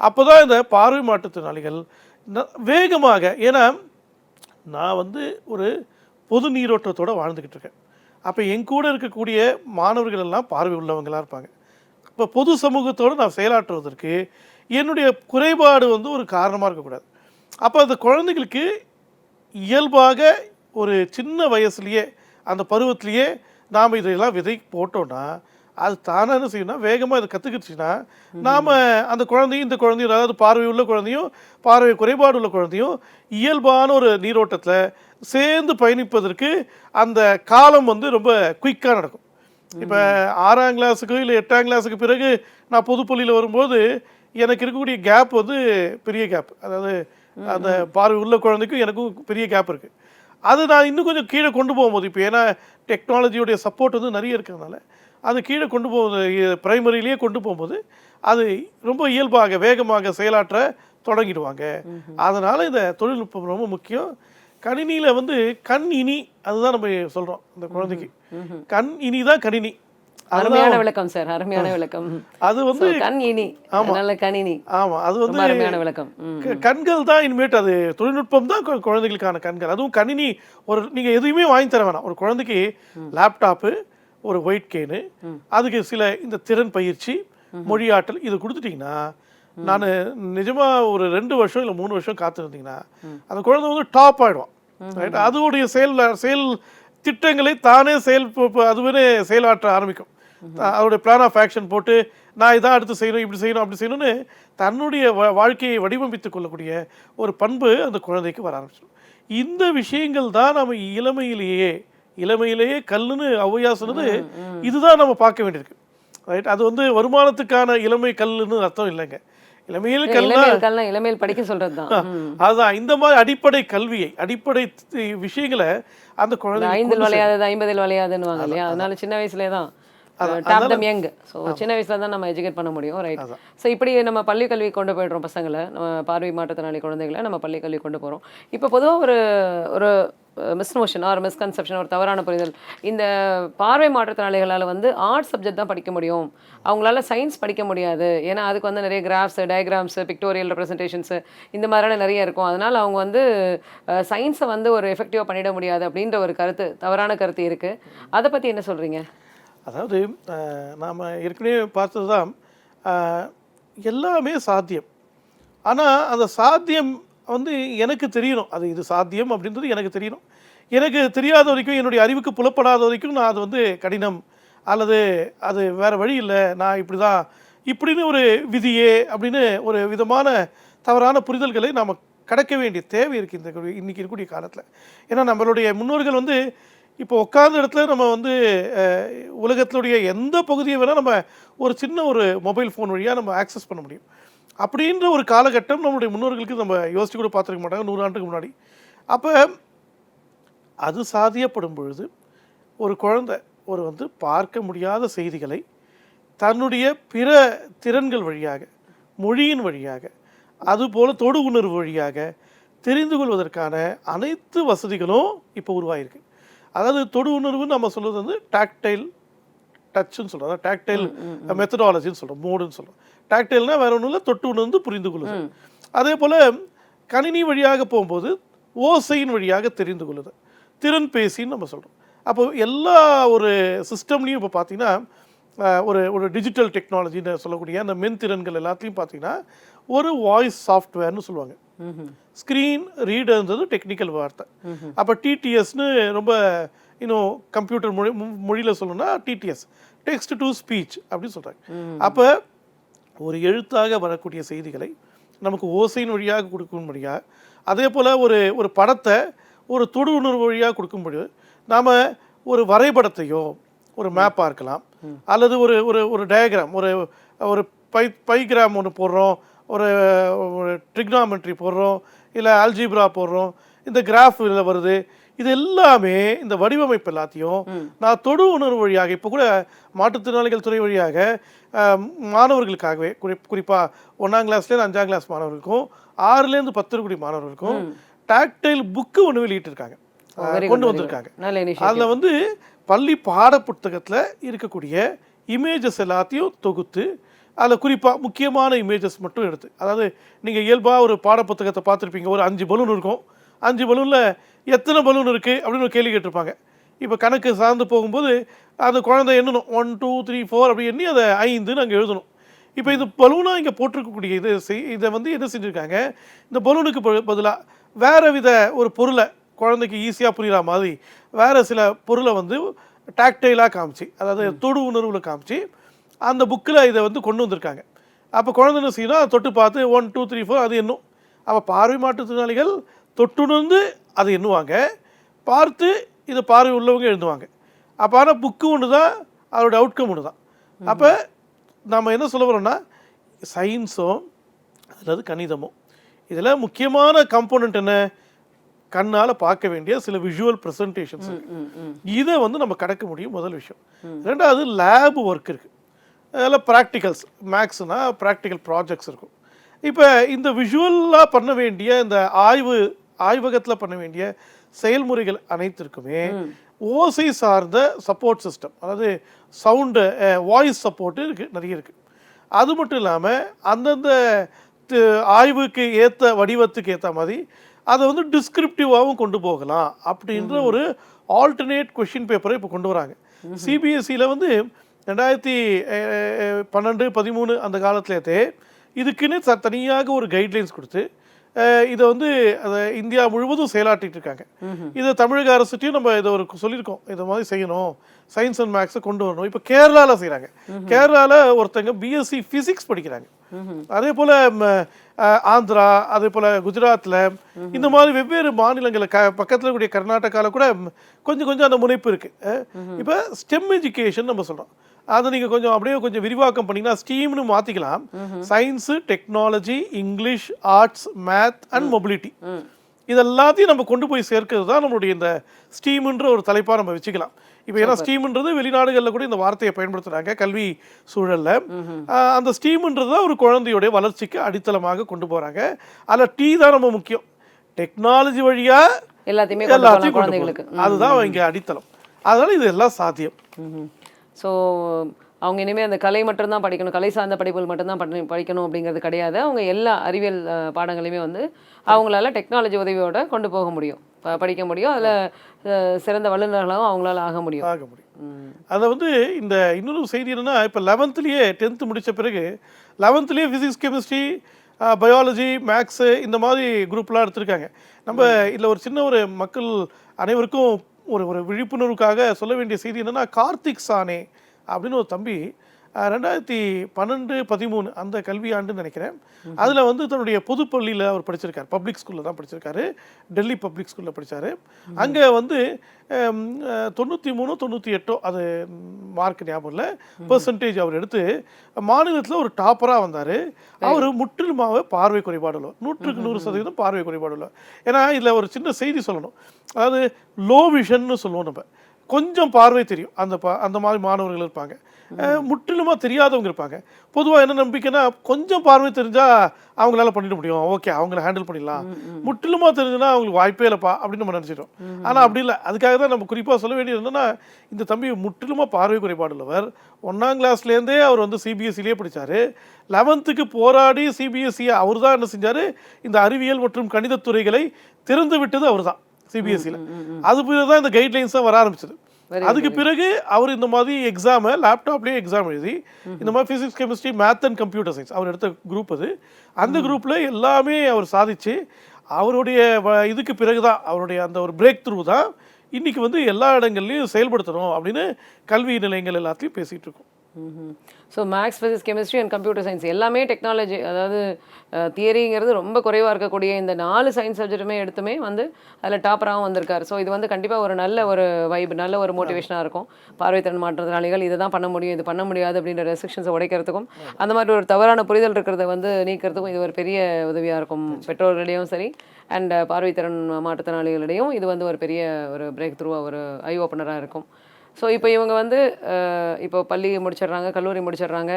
அப்போ தான் இந்த பார்வை மாற்றுத்திறனாளிகள் வேகமாக, ஏன்னா நான் ஒரு பொது நீரோட்டத்தோடு வாழ்ந்துக்கிட்டு இருக்கேன். அப்போ என் கூட இருக்கக்கூடிய மாணவர்கள் எல்லாம் பார்வை உள்ளவங்களாக இருப்பாங்க. இப்போ பொது சமூகத்தோடு நான் செயலாற்றுவதற்கு என்னுடைய குறைபாடு ஒரு காரணமாக இருக்கக்கூடாது. அப்போ அந்த குழந்தைகளுக்கு இயல்பாக ஒரு சின்ன வயசுலேயே, அந்த பருவத்திலேயே நாம் இதையெல்லாம் விதை போட்டோன்னா, அது தானே என்ன செய்யணும்னா வேகமாக இதை கற்றுக்கிடுச்சுன்னா, நாம் அந்த குழந்தையும் இந்த குழந்தையும், அதாவது பார்வை உள்ள குழந்தையும் பார்வை குறைபாடு உள்ள குழந்தையும் இயல்பான ஒரு நீரோட்டத்தில் சேர்ந்து பயணிப்பதற்கு அந்த காலம் ரொம்ப குயிக்காக நடக்கும். இப்போ 6ஆம் கிளாஸுக்கு இல்லை 8ஆம் கிளாஸுக்கு பிறகு நான் பொதுப்பள்ளியில் வரும்போது எனக்கு இருக்கக்கூடிய கேப் பெரிய கேப். அதாவது அந்த பார்வை உள்ள குழந்தைக்கும் எனக்கும் பெரிய கேப் இருக்குது. அது நான் இன்னும் கொஞ்சம் கீழே கொண்டு போகும்போது, இப்போ ஏன்னா டெக்னாலஜியோடைய சப்போர்ட் நிறைய இருக்கிறதுனால அது கீழே கொண்டு போகும்போது, பிரைமரியிலேயே கொண்டு போகும்போது அது ரொம்ப இயல்பாக வேகமாக செயலாற்ற தொடங்கிடுவாங்க. அதனால் இந்த தொழில்நுட்பம் ரொம்ப முக்கியம். கணினியில் கண் இனி, அதுதான் நம்ம சொல்கிறோம் இந்த குழந்தைக்கு. கண் இனி தான் கணினி. அருமையான விளக்கம் சார், அருமையான விளக்கம். அது கண் இனி, நல்ல கணினி. ஆமாம், அது அருமையான விளக்கம். கண்கள் தான் இனிமேட்டு, அது தொழில்நுட்பம் தான் குழந்தைகளுக்கான கண்கள். அதுவும் கணினி நீங்கள் எதுவுமே வாங்கி தர வேணாம். ஒரு குழந்தைக்கு லேப்டாப்பு, ஒரு ஒயிட் கேனு, அதுக்கு சில இந்த திறன் பயிற்சி, மொழியாற்றல், இது கொடுத்துட்டிங்கன்னா, நான் நிஜமாக ஒரு 2 வருஷம் இல்லை 3 வருஷம் காத்திருந்தீங்கன்னா அந்த குழந்தை டாப் ஆகிடுவான். ரைட், அதோடைய செயல் திட்டங்களை தானே அதுவே செயலாற்ற ஆரம்பிக்கும். அதோடைய பிளான் ஆஃப் ஆக்ஷன் போட்டு நான் இதான் அடுத்து செய்யணும், இப்படி செய்யணும், அப்படி செய்யணும்னு தன்னுடைய வாழ்க்கையை வடிவமைத்துக் கொள்ளக்கூடிய ஒரு பண்பு அந்த குழந்தைக்கு வர ஆரம்பிச்சிடும். இந்த விஷயங்கள் தான் நம்ம இளமையிலேயே கல்லுன்னு ஔவையா சொன்னது இதுதான் நம்ம பார்க்க வேண்டியிருக்கு. ரைட், அது வந்து வருமானத்துக்கான இளமை கல்லுன்னு அர்த்தம் இல்லைங்க. இளமையில் படிக்க சொல்றதுதான். அதுதான் இந்த மாதிரி அடிப்படை கல்வியை, அடிப்படை விஷயங்களை அந்த குழந்தை 5 வளையாதது 50 வளையாதுன்னு வாங்க இல்லையா, அதனால சின்ன வயசுலேயே தான் டாப் தம் யங். ஸோ சின்ன வயசுல தான் நம்ம எஜுகேட் பண்ண முடியும். ரைட். ஸோ இப்படி நம்ம பள்ளி கல்வி கொண்டு போய்டுறோம் பசங்களை, நம்ம பார்வை மாற்றுத்திறனாளி குழந்தைகளை நம்ம பள்ளி கல்வி கொண்டு போகிறோம். இப்போ பொதுவாக ஒரு மிஸ்நோஷன் ஆர் மிஸ்கன்செப்ஷன், ஒரு தவறான புரிதல், இந்த பார்வை மாற்றுத்திறனாளிகளால் வந்து ஆர்ட்ஸ் சப்ஜெக்ட் தான் படிக்க முடியும், அவங்களால சயின்ஸ் படிக்க முடியாது, ஏன்னா அதுக்கு வந்து நிறைய கிராஃப்ஸு, டயக்ராம்ஸு, பிக்டோரியல் ரெப்ரசன்டேஷன்ஸு இந்த மாதிரியான நிறைய இருக்கும், அதனால் அவங்க வந்து சயின்ஸை வந்து ஒரு எஃபெக்டிவாக பண்ணிட முடியாது அப்படின்ற ஒரு கருத்து, தவறான கருத்து இருக்குது. அதை பற்றி என்ன சொல்கிறீங்க? அதாவது நாம் ஏற்கனவே பார்த்தது தான் எல்லாமே சாத்தியம். ஆனால் அந்த சாத்தியம் வந்து எனக்கு தெரியணும், அது இது சாத்தியம் அப்படின்றது எனக்கு தெரியணும். எனக்கு தெரியாத வரைக்கும், என்னுடைய அறிவுக்கு புலப்படாத வரைக்கும் நான் அது வந்து கடினம் அல்லது அது வேறு வழி இல்லை, நான் இப்படி தான் இப்படின்னு ஒரு விதியே அப்படின்னு ஒரு விதமான தவறான புரிதல்களை நாம் கடக்க வேண்டிய தேவை இருக்குது இன்றைக்கி இருக்கக்கூடிய காலத்தில். ஏன்னா நம்மளுடைய முன்னோர்கள் வந்து இப்போ உட்கார்ந்த இடத்துல நம்ம வந்து உலகத்தினுடைய எந்த பகுதியை வேணால் நம்ம ஒரு சின்ன ஒரு மொபைல் ஃபோன் வழியாக நம்ம ஆக்சஸ் பண்ண முடியும். அப்படின்ற ஒரு காலகட்டம் நம்மளுடைய முன்னோர்களுக்கு நம்ம யோசிச்சு கூட பார்த்துருக்க மாட்டாங்க 100 ஆண்டுக்கு முன்னாடி. அப்போ அது சாத்தியப்படும் பொழுது ஒரு குழந்தை வந்து பார்க்க முடியாத செய்திகளை தன்னுடைய பிற திறன்கள் வழியாக, மொழியின் வழியாக, அதுபோல் தொடு உணர்வு வழியாக தெரிந்து கொள்வதற்கான அனைத்து வசதிகளும் இப்போ உருவாகிருக்கு. அதாவது தொடு உணர்வுன்னு நம்ம சொல்கிறது வந்து டாக்டைல் டச்சுன்னு சொல்கிறோம், அதாவது டாக்டைல் மெத்தடாலஜின்னு சொல்கிறோம், மோடுன்னு சொல்கிறோம். டாக்டைல்னால் வேறு ஒன்றும் இல்லை, தொட்டு உணர்ந்து புரிந்து கொள்ளுது. அதே போல் கணினி வழியாக போகும்போது ஓசையின் வழியாக தெரிந்து கொள்ளுது, திறன் பேசின்னு நம்ம சொல்கிறோம். அப்போ எல்லா ஒரு சிஸ்டம்லேயும் இப்போ பார்த்தீங்கன்னா ஒரு டிஜிட்டல் டெக்னாலஜின்னு சொல்லக்கூடிய அந்த மென்திறன்கள் எல்லாத்தையும் பார்த்தீங்கன்னா ஒரு வாய்ஸ் சாஃப்ட்வேர்னு சொல்லுவாங்க. ஸ்க்ரீன் ரீடர்ன்றது டெக்னிக்கல் வார்த்தை. அப்போ டிடிஎஸ்னு ரொம்ப இன்னும் கம்ப்யூட்டர் மொழியில் சொல்லணும்னா டிடிஎஸ், டெக்ஸ்ட் டு ஸ்பீச் அப்படின்னு சொல்கிறாங்க. அப்போ ஒரு எழுத்தாக வரக்கூடிய செய்திகளை நமக்கு ஓசையின் வழியாக கொடுக்கும்படியாக, அதே போல் ஒரு படத்தை ஒரு தொடு உணர்வு வழியாக கொடுக்கும்பொழுது நாம் ஒரு வரைபடத்தையோ ஒரு மேப்பாக இருக்கலாம், அல்லது ஒரு டயக்ராம், ஒரு பைகிராம் ஒன்று போடுறோம், ஒரு ட்ரிக்னாமெட்ரி போடுறோம், இல்லை அல்ஜிப்ரா போடுறோம், இந்த கிராஃப் இதில் வருது, இது எல்லாமே இந்த வடிவமைப்பு எல்லாத்தையும் நான் தொடு உணர்வு வழியாக, இப்போ கூட மாற்றுத்திறனாளிகள் துறை வழியாக மாணவர்களுக்காகவே குறிப்பாக 1ஆம் கிளாஸ்லேருந்து 5ஆம் கிளாஸ் மாணவர்களுக்கும் 6லேருந்து 10 இருக்கக்கூடிய மாணவர்களுக்கும் டாக்டைல் புக்கு ஒன்று வெளியிட்டிருக்காங்க, கொண்டு வந்திருக்காங்க. அதில் வந்து பள்ளி பாட புத்தகத்தில் இருக்கக்கூடிய இமேஜஸ் எல்லாத்தையும் தொகுத்து அதில் குறிப்பாக முக்கியமான இமேஜஸ் மட்டும் எடுத்து, அதாவது நீங்கள் இயல்பாக ஒரு பாட புத்தகத்தை பார்த்துருப்பீங்க, ஒரு 5 பலூன் இருக்கும், 5 பலூனில் எத்தனை பலூன் இருக்குது அப்படின்னு ஒரு கேள்வி கேட்டிருப்பாங்க. இப்போ கணக்கு சார்ந்து போகும்போது அந்த குழந்தை எண்ணணும் 1 2 3 4 அப்படி எண்ணி அதை 5ன்னு அங்கே எழுதணும். இப்போ இது பலூனாக இங்கே போட்டிருக்கக்கூடிய இதை வந்து என்ன செஞ்சுருக்காங்க, இந்த பலூனுக்கு பதிலாக வேறு வித ஒரு பொருளை குழந்தைக்கு ஈஸியாக புரிகிற மாதிரி வேறு சில பொருளை வந்து டாக்டைலாக காமிச்சு, அதாவது தொடு உணர்வில் காமிச்சு அந்த புக்கில் இதை வந்து கொண்டு வந்திருக்காங்க. அப்போ குழந்தை என்ன செய்யணும், அதை தொட்டு பார்த்து 1 2 3 4 அது எண்ணும். அப்போ பார்வை மாற்றுத்திறனாளிகள் தொட்டுணர்ந்து அதை எண்ணுவாங்க, பார்த்து இதை பார்வை உள்ளவங்க எழுதுவாங்க. அப்போ ஆனால் புக்கு ஒன்று தான், அதோட அவுட்கம் ஒன்று தான். அப்போ நம்ம என்ன சொல்ல வரோம்னா, சயின்ஸும் அதாவது கணிதமும் இதில் முக்கியமான காம்போனன்ட் என்ன, கண்ணால் பார்க்க வேண்டிய சில விஷுவல் ப்ரெசன்டேஷன்ஸ் இருக்குது. இதை வந்து நம்ம கடக்க முடியும், முதல் விஷயம். ரெண்டாவது லேப் ஒர்க் இருக்குது, அதில் ப்ராக்டிகல்ஸ், மேக்ஸ்னால் ப்ராக்டிக்கல் ப்ராஜெக்ட்ஸ் இருக்கும். இப்போ இந்த விஷுவலாக பண்ண வேண்டிய இந்த ஆய்வகத்தில் பண்ண வேண்டிய செயல்முறைகள் அனைத்திற்குமே ஓசை சார்ந்த சப்போர்ட் சிஸ்டம், அதாவது சவுண்டு வாய்ஸ் சப்போர்ட்டு நிறைய இருக்குது. அது மட்டும் இல்லாமல் அந்தந்த ஆய்வுக்கு ஏற்ற வடிவத்துக்கு ஏற்ற மாதிரி அதை வந்து டிஸ்கிரிப்டிவாகவும் கொண்டு போகலாம் அப்படின்ற ஒரு ஆல்டர்னேட் கொஷின் பேப்பரை இப்போ கொண்டு வராங்க. சிபிஎஸ்சியில் வந்து 2012-13 அந்த காலத்துலேயே இதுக்குன்னு தனியாக ஒரு கைட்லைன்ஸ் கொடுத்து இதை வந்து அதை இந்தியா முழுவதும் செயலாற்றிட்டு இருக்காங்க. இதை தமிழக அரசுட்டையும் நம்ம இதை ஒரு சொல்லியிருக்கோம், இதை மாதிரி செய்யணும், சயின்ஸ் அண்ட் மேக்ஸை கொண்டு வரணும். இப்போ கேரளாவில் செய்கிறாங்க. கேரளாவில் ஒருத்தங்க பிஎஸ்சி ஃபிசிக்ஸ் படிக்கிறாங்க. அதே போல் ஆந்திரா, அதே போல் குஜராத்தில், இந்த மாதிரி வெவ்வேறு மாநிலங்களில் பக்கத்தில் கூடிய கர்நாடகாவில் கூட கொஞ்சம் கொஞ்சம் அந்த முனைப்பு இருக்குது. இப்போ ஸ்டெம் எஜுகேஷன் நம்ம சொல்கிறோம், அதை நீங்கள் கொஞ்சம் அப்படியே கொஞ்சம் விரிவாக்கம் பண்ணிங்கன்னா ஸ்டீம்னு மாற்றிக்கலாம். Science, technology, English, arts, math and mobility, இதெல்லாத்தையும் நம்ம கொண்டு போய் சேர்க்கிறது தான் நம்மளுடைய இந்த ஸ்டீம்ன்ற ஒரு தலைப்பாக நம்ம வச்சுக்கலாம். இப்போ ஏன்னா ஸ்டீம்ன்றது வெளிநாடுகளில் கூட இந்த வார்த்தையை பயன்படுத்துகிறாங்க கல்வி சூழலில். அந்த ஸ்டீம்ன்றது தான் ஒரு குழந்தையுடைய வளர்ச்சிக்கு அடித்தளமாக கொண்டு போகிறாங்க. அதில் டீ தான் ரொம்ப முக்கியம். டெக்னாலஜி வழியாக எல்லாத்தையும் குழந்தைகளுக்கு அதுதான் இங்கே அடித்தளம். அதனால் இது எல்லாம் சாத்தியம். ஸோ அவங்க இனிமேல் அந்த கலை மட்டும்தான் படிக்கணும், கலை சார்ந்த படிப்புகள் மட்டும்தான் படிக்கணும் அப்படிங்கிறது கிடையாது. அவங்க எல்லா அறிவியல் பாடங்களையுமே வந்து அவங்களால டெக்னாலஜி உதவியோட கொண்டு போக முடியும், படிக்க முடியும். அதில் சிறந்த வல்லுநர்களாகவும் அவங்களால ஆக முடியும். அதை வந்து இந்த இன்னொரு செய்தி என்னென்னா, இப்போ 11லேயே 10th முடித்த பிறகு 11லேயே ஃபிசிக்ஸ், கெமிஸ்ட்ரி, பயாலஜி, மேக்ஸு இந்த மாதிரி குரூப்லாம் எடுத்திருக்காங்க. நம்ம இதில் ஒரு சின்ன ஒரு மக்கள் அனைவருக்கும் ஒரு விழிப்புணர்வுக்காக சொல்ல வேண்டிய செய்தி என்னென்னா, கார்த்திக் சானே அப்படின்னு ஒரு தம்பி 2012-13 அந்த கல்வி ஆண்டுன்னு நினைக்கிறேன், அதில் வந்து தன்னுடைய பொதுப்பள்ளியில் அவர் படிச்சிருக்கார். பப்ளிக் ஸ்கூலில் தான் படிச்சிருக்காரு, டெல்லி பப்ளிக் ஸ்கூலில் படித்தார். அங்கே வந்து 93-98 அது மார்க் ஞாபகம் இல்லை, பெர்சன்டேஜ் அவர் எடுத்து மாநிலத்தில் ஒரு டாப்பராக வந்தார். அவர் முற்றிலுமாக பார்வை குறைபாடு உள்ளவர், 100% பார்வை குறைபாடு உள்ளவர். ஏன்னா இதில் ஒரு சின்ன செய்தி சொல்லணும், அதாவது லோ விஷன்னு சொல்லுவோம் நம்ம, கொஞ்சம் பார்வை தெரியும் அந்த மாதிரி மாணவர்கள் இருப்பாங்க, முற்றிலுமாக தெரியாதவங்க இருப்பாங்க. பொதுவாக என்ன நம்பிக்கைன்னா, கொஞ்சம் பார்வை தெரிஞ்சால் அவங்களால பண்ணிட முடியும், ஓகே அவங்கள ஹேண்டில் பண்ணிடலாம், முற்றிலுமாக தெரிஞ்சுன்னா அவங்களுக்கு வாய்ப்பே இல்லைப்பா அப்படின்னு நம்ம நினச்சிட்டோம். ஆனால் அப்படி இல்லை. அதுக்காக தான் நம்ம குறிப்பாக சொல்ல வேண்டியது என்னென்னா, இந்த தம்பி முற்றிலுமாக பார்வை குறைபாடு உள்ளவர். 1ஆம் கிளாஸ்லேருந்தே அவர் வந்து சிபிஎஸ்சிலேயே படித்தார். 11th போராடி சிபிஎஸ்சியை அவர் தான் என்ன செஞ்சார், இந்த அறிவியல் மற்றும் கணித துறைகளை திறந்து விட்டது அவர் தான் சிபிஎஸ்சியில். அது பிறகு தான் இந்த கைட்லைன்ஸாக வர ஆரம்பிச்சது. அதுக்கு பிறகு அவர் இந்த மாதிரி எக்ஸாமை லேப்டாப்லேயே எக்ஸாம் எழுதி இந்த மாதிரி physics, chemistry, math and computer science அவர் எடுத்த குரூப் அது. அந்த குரூப்பில் எல்லாமே அவர் சாதிச்சு அவருடைய இதுக்கு பிறகு தான் அவருடைய அந்த ஒரு பிரேக் த்ரூ தான் இன்றைக்கி வந்து எல்லா இடங்கள்லையும் செயல்படுத்தணும் அப்படின்னு கல்வி நிலையங்கள் எல்லாத்தையும் பேசிகிட்டு இருக்கோம். So maths, physics, chemistry and computer science எல்லாமே டெக்னாலஜி, அதாவது தியரிங்கிறது ரொம்ப குறைவாக இருக்கக்கூடிய இந்த 4 சயின்ஸ் சப்ஜெக்ட்டுமே எடுத்துமே வந்து அதில் டாப்பராகவும் வந்திருக்காரு. ஸோ இது வந்து கண்டிப்பாக ஒரு நல்ல ஒரு வைப், நல்ல ஒரு மோட்டிவேஷனாக இருக்கும். பார்வைத்திறன் மாற்றுத்திறனாளிகள் இதை தான் பண்ண முடியும், இது பண்ண முடியாது அப்படின்ற ரெஸ்ட்ரிக்ஷன்ஸை உடைக்கிறதுக்கும், அந்த மாதிரி ஒரு தவறான புரிதல் இருக்கிறத வந்து நீக்கிறதுக்கும் இது ஒரு பெரிய உதவியாக இருக்கும். பெற்றோர்களிடையும் சரி அண்ட் பார்வைத்திறன் மாற்றுத்திறனாளிகளிடையும் இது வந்து ஒரு பெரிய ஒரு பிரேக் த்ரூவாக, ஒரு ஐ ஓப்பனராக இருக்கும். ஸோ இப்போ இவங்க வந்து இப்போ பள்ளி முடிச்சிடுறாங்க, கல்லூரி முடிச்சிடுறாங்க,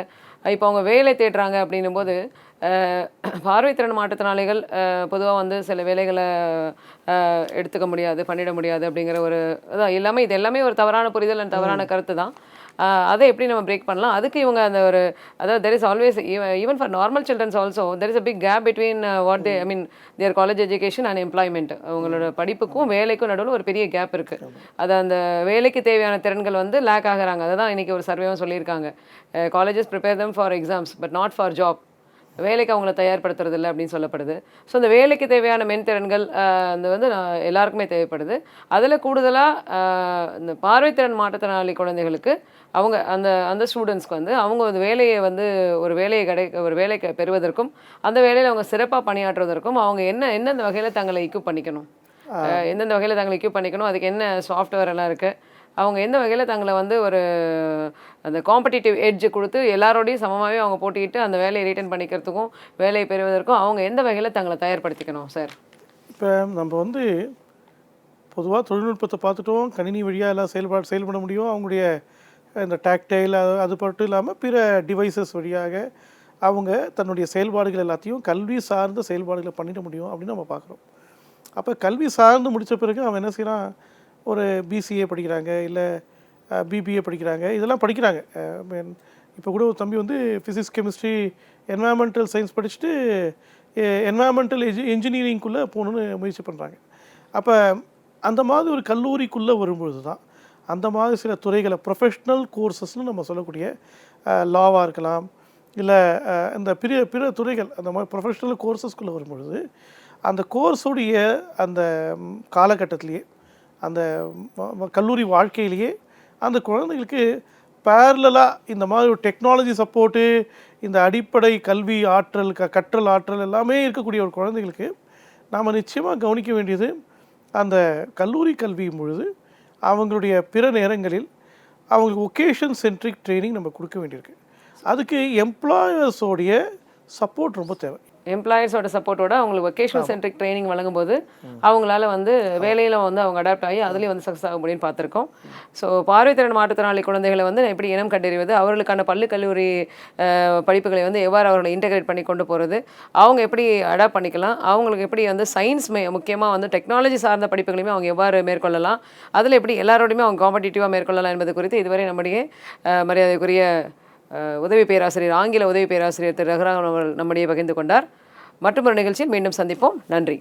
இப்போ அவங்க வேலை தேடுறாங்க அப்படின்னும் போது பார்வைத்திறன் மாற்றுத்திறனாளிகள் பொதுவாக வந்து சில வேலைகளை எடுத்துக்க முடியாது, பண்ணிட முடியாது அப்படிங்கிற ஒரு அதான் எல்லாமே, இது எல்லாமே ஒரு தவறான புரிதல் அண்ட் தவறான கருத்து தான். அதை எப்படி நம்ம பிரேக் பண்ணலாம், அதுக்கு இவங்க அந்த ஒரு அதாவது there is always even for normal childrens also there is a big gap between what they their college education and employment. அவங்களோட படிப்புக்கும் வேலைக்கும் நடுவில் ஒரு பெரிய கேப் இருக்குது. அது அந்த வேலைக்கு தேவையான திறன்கள் வந்து லேக் ஆகிறாங்க. அதை தான் இன்றைக்கி ஒரு சர்வேவும் சொல்லியிருக்காங்க. Colleges prepare them for exams but not for job. வேலைக்கு அவங்கள தயார்படுத்துறது இல்லை அப்படின்னு சொல்லப்படுது. ஸோ இந்த வேலைக்கு தேவையான மென்திறன்கள் அந்த வந்து எல்லாருக்குமே தேவைப்படுது. அதில் கூடுதலாக இந்த பார்வைத்திறன் மாற்றுத்திறனாளி குழந்தைகளுக்கு அவங்க அந்த ஸ்டூடெண்ட்ஸ்க்கு வந்து அவங்க ஒரு வேலையை வந்து ஒரு வேலையை பெறுவதற்கும் அந்த வேலையில் அவங்க சிறப்பாக பணியாற்றுவதற்கும் அவங்க எந்தெந்த வகையில் தங்களை இக்யூப் பண்ணிக்கணும், அதுக்கு என்ன சாஃப்ட்வேர் எல்லாம் இருக்குது, அவங்க எந்த வகையில் தங்களை வந்து ஒரு அந்த காம்படிட்டிவ் எட்ஜ் கொடுத்து எல்லாரோடையும் சமமாகவே அவங்க போட்டிக்கிட்டு அந்த வேலையை ரீட்டைன் பண்ணிக்கிறதுக்கும் வேலையை பெறுவதற்கும் அவங்க எந்த வகையில் தங்களை தயார்படுத்திக்கணும் சார்? இப்போ நம்ம வந்து பொதுவாக தொழில்நுட்பத்தை பார்த்துட்டோம், கணினி வழியாக எல்லாம் செயல்பட முடியும். அவங்களுடைய இந்த டாக்டைல் அது மட்டும் இல்லாமல் பிற டிவைசஸ் வழியாக அவங்க தன்னுடைய செயல்பாடுகள் எல்லாத்தையும் கல்வி சார்ந்த செயல்பாடுகளை பண்ணிட முடியும் அப்படின்னு நம்ம பார்க்குறோம். அப்போ கல்வி சார்ந்து முடித்த பிறகு அவன் என்ன செய்யறான், ஒரு பிசிஏ படிக்கிறாங்க, இல்லை பிபிஏ படிக்கிறாங்க, இதெல்லாம் படிக்கிறாங்க. இப்போ கூட ஒரு தம்பி வந்து ஃபிசிக்ஸ், கெமிஸ்ட்ரி, என்வாயர்மெண்டல் சயின்ஸ் படிச்சுட்டு என்வாயர்மெண்டல் இன்ஜினியரிங்குள்ளே போகணுன்னு முயற்சி பண்ணுறாங்க. அப்போ அந்த மாதிரி ஒரு கல்லூரிக்குள்ளே வரும்பொழுது தான் அந்த மாதிரி சில துறைகளை ப்ரொஃபஷ்னல் கோர்சஸ்னு நம்ம சொல்லக்கூடிய லாவாக இருக்கலாம், இல்லை இந்த பிற துறைகள் அந்த மாதிரி ப்ரொஃபஷ்னல் கோர்சஸ்குள்ளே வரும்பொழுது அந்த கோர்ஸுடைய அந்த காலகட்டத்திலேயே அந்த கல்லூரி வாழ்க்கையிலேயே அந்த குழந்தைகளுக்கு பேரலாக இந்த மாதிரி ஒரு டெக்னாலஜி சப்போர்ட்டு, இந்த அடிப்படை கல்வி ஆற்றல் கற்றல் ஆற்றல் எல்லாமே இருக்கக்கூடிய ஒரு குழந்தைகளுக்கு நாம் நிச்சயமாக கவனிக்க வேண்டியது அந்த கல்லூரி கல்வி பொழுது அவங்களுடைய பிற நேரங்களில் அவங்களுக்கு ஒகேஷன் சென்ட்ரிக் ட்ரைனிங் நம்ம கொடுக்க வேண்டியிருக்கு. அதுக்கு எம்ப்ளாயர்ஸோடைய சப்போர்ட் ரொம்ப தேவை. எம்ப்ளாயர்ஸோட சப்போர்ட்டோட அவங்களுக்கு வொகேஷனல் சென்ட்ரிக் ட்ரைனிங் வழங்கும்போது அவங்களால வந்து வேலையில் வந்து அவங்க அடாப்ட் ஆகி அதுலேயும் வந்து சக்ஸஸ் ஆக முடியும்னு பார்த்துருக்கோம். ஸோ பார்வைத்திறன் மாற்றுத்திறனாளி குழந்தைகளை வந்து எப்படி இனம் கண்டறிவது, அவர்களுக்கான பள்ளி கல்லூரி படிப்புகளை வந்து எவ்வாறு அவர்களை இன்டெகிரேட் பண்ணி கொண்டு போகிறது, அவங்க எப்படி அடாப்ட் பண்ணிக்கலாம், அவங்களுக்கு எப்படி வந்து சயின்ஸ் முக்கியமாக வந்து டெக்னாலஜி சார்ந்த படிப்புகளையுமே அவங்க எவ்வாறு மேற்கொள்ளலாம், அதில் எப்படி எல்லாரோடையுமே அவங்க காம்படிட்டிவாக மேற்கொள்ளலாம் என்பது குறித்து இதுவரை நம்முடைய மரியாதைக்குரிய உதவி பேராசிரியர், ஆங்கில உதவி பேராசிரியர் திரு ரகுராமன் அவர்கள் நம்முடைய பகிர்ந்து கொண்டார். மற்றொரு நிகழ்ச்சியில் மீண்டும் சந்திப்போம். நன்றி.